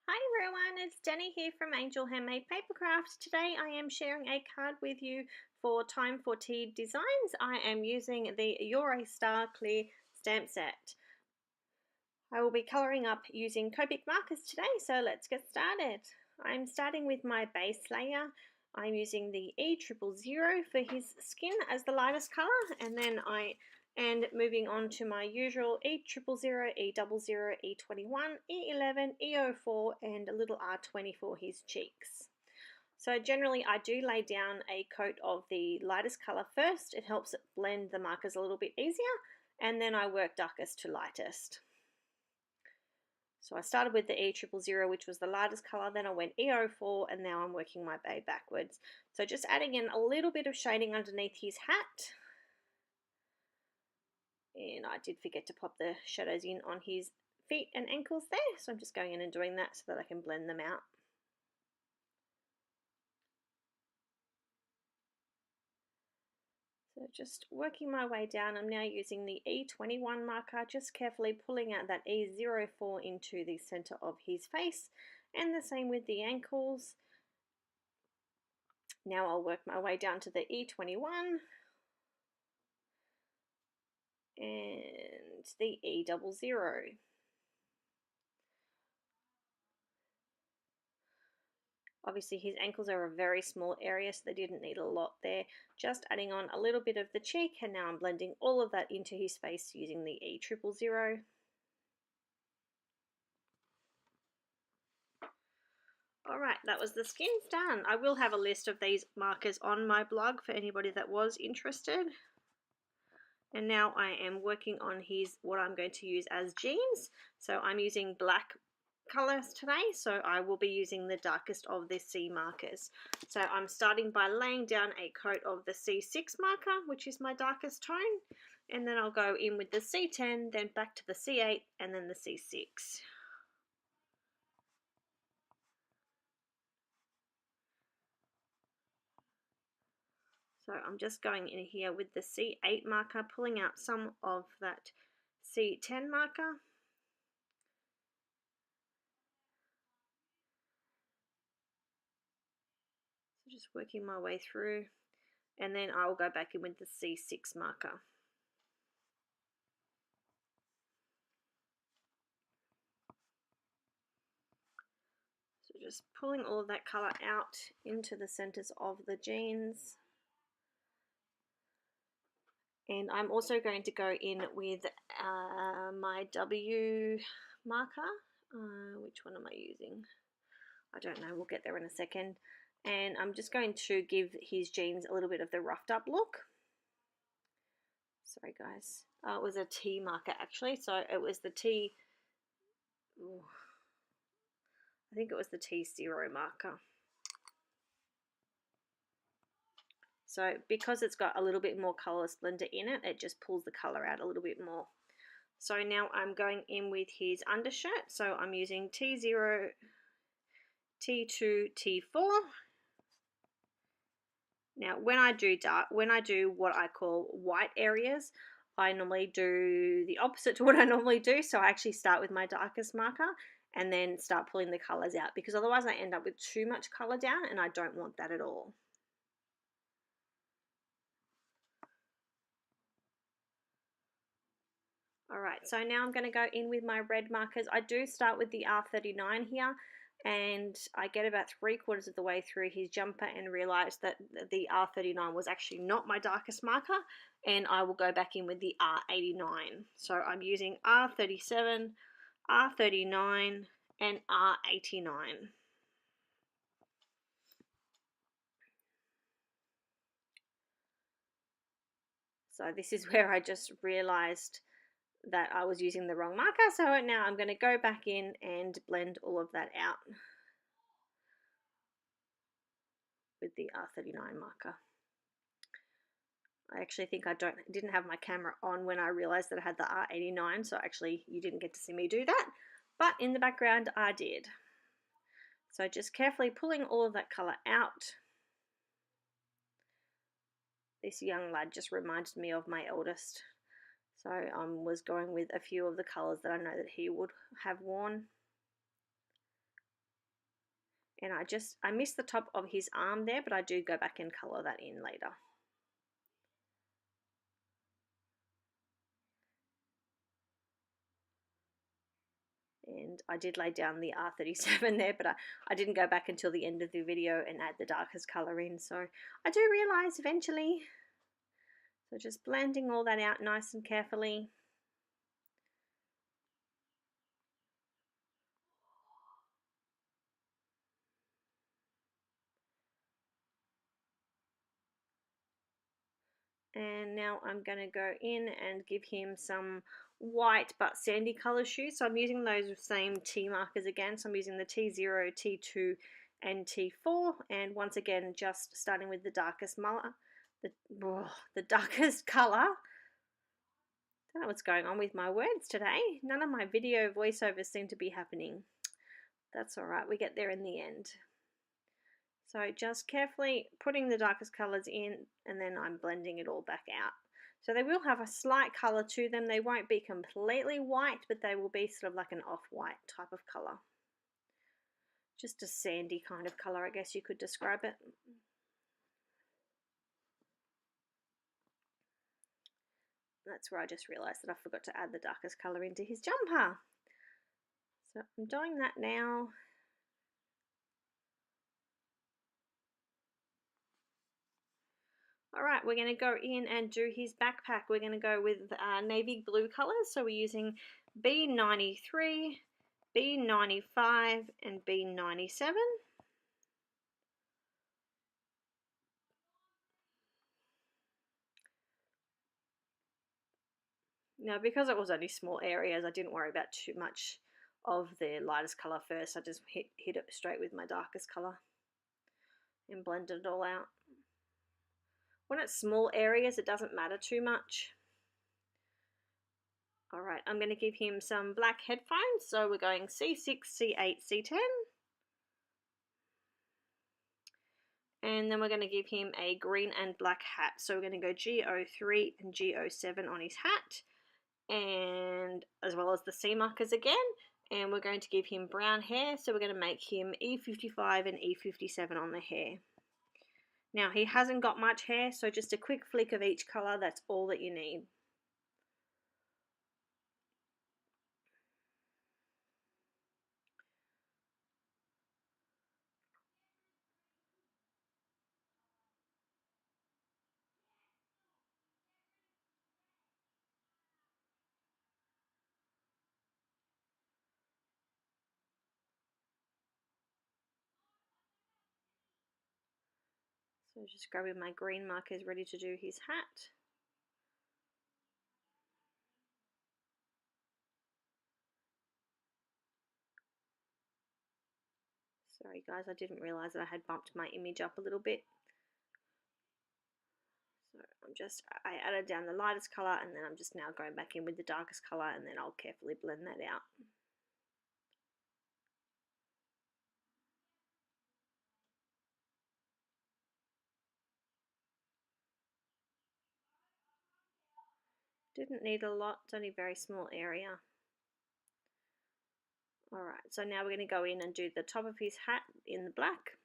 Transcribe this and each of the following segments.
Hi everyone, it's Danny here from Angel Handmade Papercraft. Today I am sharing a card with you for Time for Tea Designs. I am using the You're a Star Clear stamp set. I will be colouring up using Copic markers today, so let's get started. I'm starting with my base layer. I'm using the E000 for his skin as the lightest colour, and moving on to my usual E000, E00, E21, E11, E04 and a little R20 for his cheeks. So generally I do lay down a coat of the lightest colour first. It helps it blend the markers a little bit easier, and then I work darkest to lightest. So I started with the E000, which was the lightest colour, then I went E04, and now I'm working my way backwards. So just adding in a little bit of shading underneath his hat. And I did forget to pop the shadows in on his feet and ankles there, so I'm just going in and doing that so that I can blend them out. So just working my way down, I'm now using the E21 marker, just carefully pulling out that E04 into the centre of his face, and the same with the ankles. Now I'll work my way down to the E21 and the E00. Obviously his ankles are a very small area, so they didn't need a lot there. Just adding on a little bit of the cheek, and now I'm blending all of that into his face using the E000. Alright, that was the skins done. I will have a list of these markers on my blog for anybody that was interested. And now I am working on what I'm going to use as jeans. So I'm using black colours today, so I will be using the darkest of the C markers. So I'm starting by laying down a coat of the C6 marker, which is my darkest tone, and then I'll go in with the C10, then back to the C8, and then the C6. So I'm just going in here with the C8 marker, pulling out some of that C10 marker. So just working my way through, and then I will go back in with the C6 marker. So just pulling all of that colour out into the centres of the jeans. And I'm also going to go in with my W marker. Which one am I using? I don't know, we'll get there in a second. And I'm just going to give his jeans a little bit of the roughed up look. Sorry guys. It was a T marker actually, so it was the T... Ooh, I think it was the T0 marker. So because it's got a little bit more colour splendor in it, it just pulls the colour out a little bit more. So now I'm going in with his undershirt. So I'm using T0, T2, T4. Now when I do what I call white areas, I normally do the opposite to what I normally do. So I actually start with my darkest marker and then start pulling the colours out, because otherwise I end up with too much colour down, and I don't want that at all. Alright, so now I'm going to go in with my red markers. I do start with the R39 here, and I get about 3/4 of the way through his jumper and realise that the R39 was actually not my darkest marker, and I will go back in with the R89. So I'm using R37, R39 and R89. So this is where I just realised that I was using the wrong marker, so now I'm going to go back in and blend all of that out with the R39 marker. I actually think I didn't have my camera on when I realized that I had the R89, so actually you didn't get to see me do that, but in the background I did. So just carefully pulling all of that color out. This young lad just reminded me of my eldest. So I was going with a few of the colors that I know that he would have worn. And I missed the top of his arm there, but I do go back and colour that in later. And I did lay down the R37 there, but I didn't go back until the end of the video and add the darkest colour in. So I do realise eventually. So just blending all that out nice and carefully. And now I'm going to go in and give him some white but sandy colour shoes. So I'm using those same T markers again. So I'm using the T0, T2 and T4. And once again, just starting with the darkest the darkest colour. Don't know what's going on with my words today. None of my video voiceovers seem to be happening. That's alright, we get there in the end. So just carefully putting the darkest colours in, and then I'm blending it all back out. So they will have a slight colour to them. They won't be completely white, but they will be sort of like an off-white type of colour. Just a sandy kind of colour, I guess you could describe it. That's where I just realised that I forgot to add the darkest colour into his jumper. So I'm doing that now. Alright, we're going to go in and do his backpack. We're going to go with navy blue colours. So we're using B93, B95 and B97. Now, because it was only small areas, I didn't worry about too much of the lightest colour first. I just hit it straight with my darkest colour and blended it all out. When it's small areas, it doesn't matter too much. Alright, I'm going to give him some black headphones. So we're going C6, C8, C10. And then we're going to give him a green and black hat. So we're going to go G03 and G07 on his hat. And as well as the C markers again. And we're going to give him brown hair. So we're going to make him E55 and E57 on the hair. Now he hasn't got much hair, so just a quick flick of each colour, that's all that you need. So just grabbing my green markers ready to do his hat. Sorry guys, I didn't realise that I had bumped my image up a little bit. So I added down the lightest colour, and then I'm just now going back in with the darkest colour, and then I'll carefully blend that out. Didn't need a lot, it's only a very small area. Alright, so now we're going to go in and do the top of his hat in the black.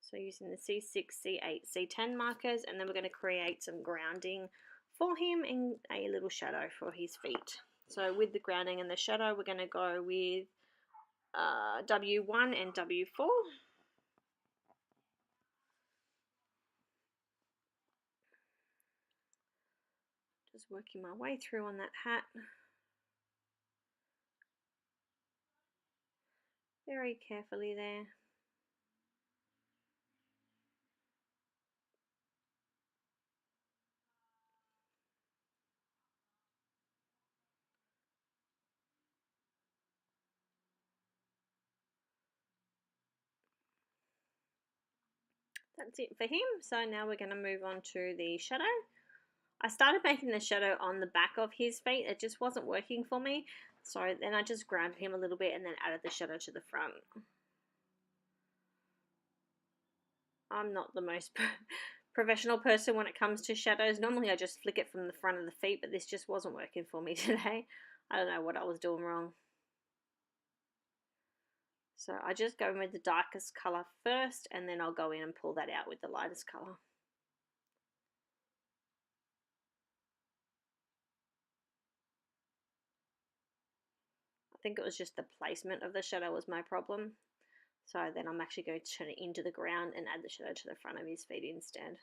So using the C6, C8, C10 markers, and then we're going to create some grounding for him and a little shadow for his feet. So with the grounding and the shadow, we're going to go with W1 and W4. Just working my way through on that hat. Very carefully there. That's it for him. So now we're going to move on to the shadow. I started making the shadow on the back of his feet. It just wasn't working for me. So then I just grounded him a little bit and then added the shadow to the front. I'm not the most professional person when it comes to shadows. Normally I just flick it from the front of the feet, but this just wasn't working for me today. I don't know what I was doing wrong. So I just go in with the darkest colour first, and then I'll go in and pull that out with the lightest colour. I think it was just the placement of the shadow was my problem. So then I'm actually going to turn it into the ground and add the shadow to the front of his feet instead.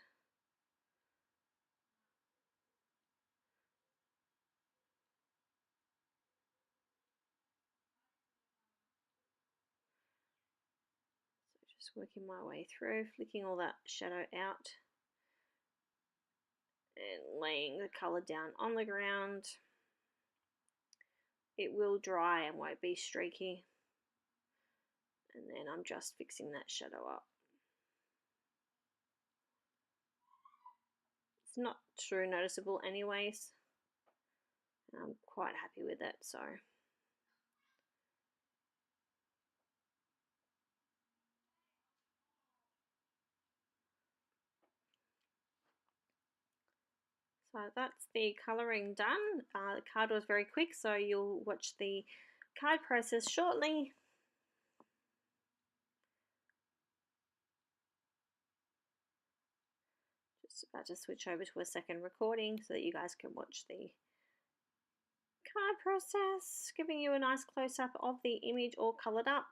So just working my way through, flicking all that shadow out and laying the colour down on the ground. It will dry and won't be streaky. And then I'm just fixing that shadow up. It's not too noticeable anyways. I'm quite happy with it, so. So that's the colouring done. The card was very quick, so you'll watch the card process shortly. Just about to switch over to a second recording so that you guys can watch the card process, giving you a nice close-up of the image all coloured up.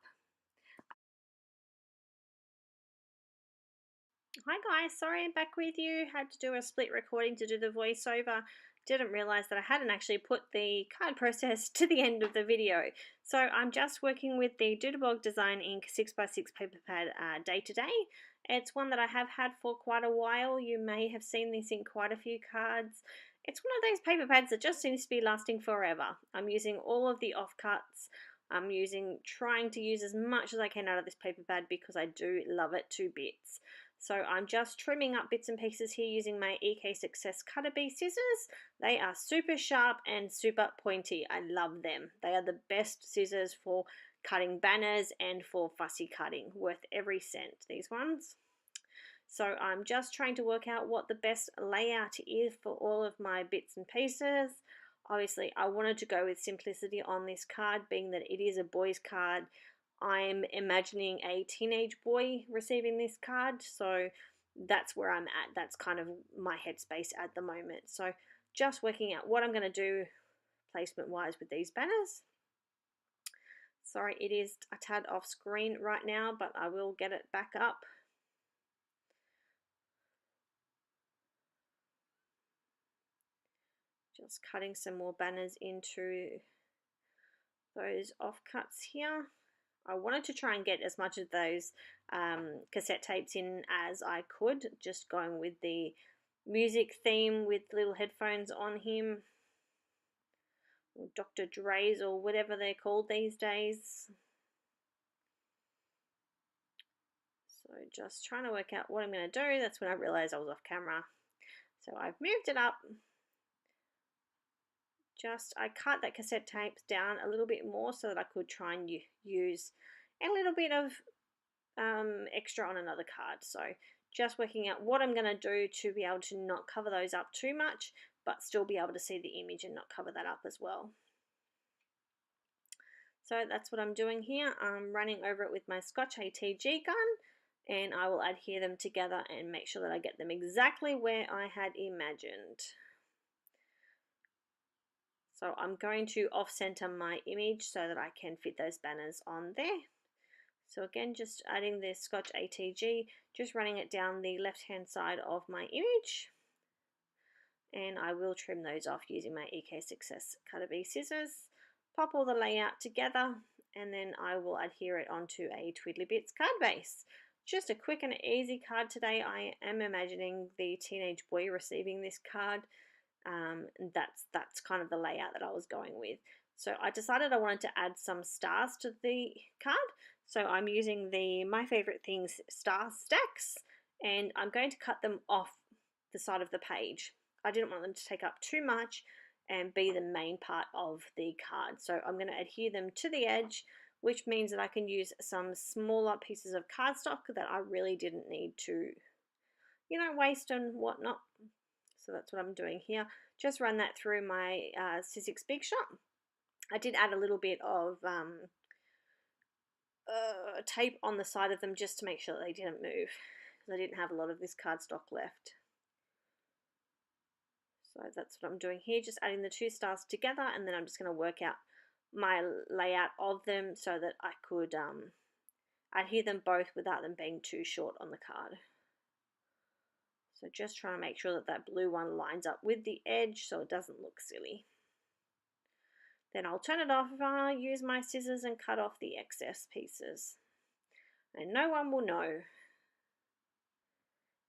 Hi guys, sorry I'm back with you. Had to do a split recording to do the voiceover. Didn't realise that I hadn't actually put the card process to the end of the video. So I'm just working with the Doodlebug Design Ink 6x6 paper pad day to day. It's one that I have had for quite a while. You may have seen this in quite a few cards. It's one of those paper pads that just seems to be lasting forever. I'm using all of the offcuts. I'm trying to use as much as I can out of this paper pad because I do love it to bits. So I'm just trimming up bits and pieces here using my EK Success Cutter Bee scissors. They are super sharp and super pointy. I love them. They are the best scissors for cutting banners and for fussy cutting. Worth every cent, these ones. So I'm just trying to work out what the best layout is for all of my bits and pieces. Obviously, I wanted to go with simplicity on this card, being that it is a boy's card. I'm imagining a teenage boy receiving this card, so that's where I'm at. That's kind of my headspace at the moment. So just working out what I'm going to do placement wise with these banners. Sorry, it is a tad off screen right now, but I will get it back up. Just cutting some more banners into those offcuts here. I wanted to try and get as much of those cassette tapes in as I could, just going with the music theme with little headphones on him, or Dr. Dre's or whatever they're called these days. So just trying to work out what I'm going to do. That's when I realized I was off camera. So I've moved it up. I cut that cassette tape down a little bit more so that I could try and use a little bit of extra on another card. So just working out what I'm going to do to be able to not cover those up too much, but still be able to see the image and not cover that up as well. So that's what I'm doing here. I'm running over it with my Scotch ATG gun, and I will adhere them together and make sure that I get them exactly where I had imagined. So I'm going to off-center my image so that I can fit those banners on there. So again, just adding the Scotch ATG, just running it down the left-hand side of my image. And I will trim those off using my EK Success Cutter Bee scissors. Pop all the layout together, and then I will adhere it onto a Twiddly Bits card base. Just a quick and easy card today. I am imagining the teenage boy receiving this card. That's kind of the layout that I was going with. So I decided I wanted to add some stars to the card. So I'm using the My Favorite Things star stacks, and I'm going to cut them off the side of the page. I didn't want them to take up too much and be the main part of the card. So I'm going to adhere them to the edge, which means that I can use some smaller pieces of cardstock that I really didn't need to, waste and whatnot. So that's what I'm doing here. Just run that through my Sizzix Big Shot. I did add a little bit of tape on the side of them just to make sure that they didn't move, because I didn't have a lot of this cardstock left. So that's what I'm doing here, just adding the two stars together, and then I'm just going to work out my layout of them so that I could adhere them both without them being too short on the card. So just trying to make sure that that blue one lines up with the edge so it doesn't look silly. Then I'll turn it off, I'll use my scissors and cut off the excess pieces. And no one will know,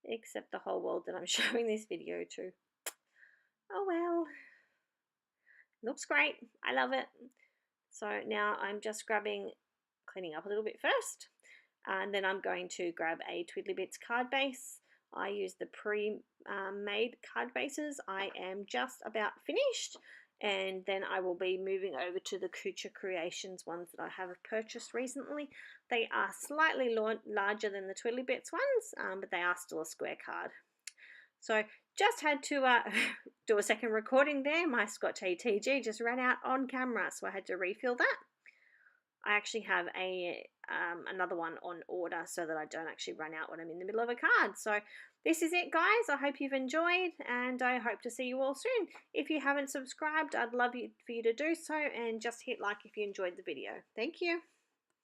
except the whole world that I'm showing this video to. Oh well, looks great, I love it. So now I'm just cleaning up a little bit first, and then I'm going to grab a Twiddly Bits card base. I use the pre-made card bases. I am just about finished, and then I will be moving over to the Kucha Creations ones that I have purchased recently. They are slightly larger than the Twiddly Bits ones, but they are still a square card. So just had to do a second recording there. My Scotch ATG just ran out on camera, so I had to refill that. I actually have another one on order so that I don't actually run out when I'm in the middle of a card. So this is it, guys. I hope you've enjoyed, and I hope to see you all soon. If you haven't subscribed, I'd love for you to do so, and just hit like if you enjoyed the video. Thank you.